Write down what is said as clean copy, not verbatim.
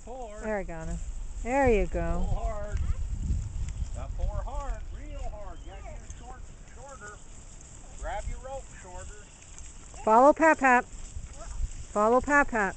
pull hard. There we go. There you go. Pull hard. Now pull her hard, real hard. You gotta get her shorter. Grab your rope shorter. Follow Pap Pap. Follow Pap Pap.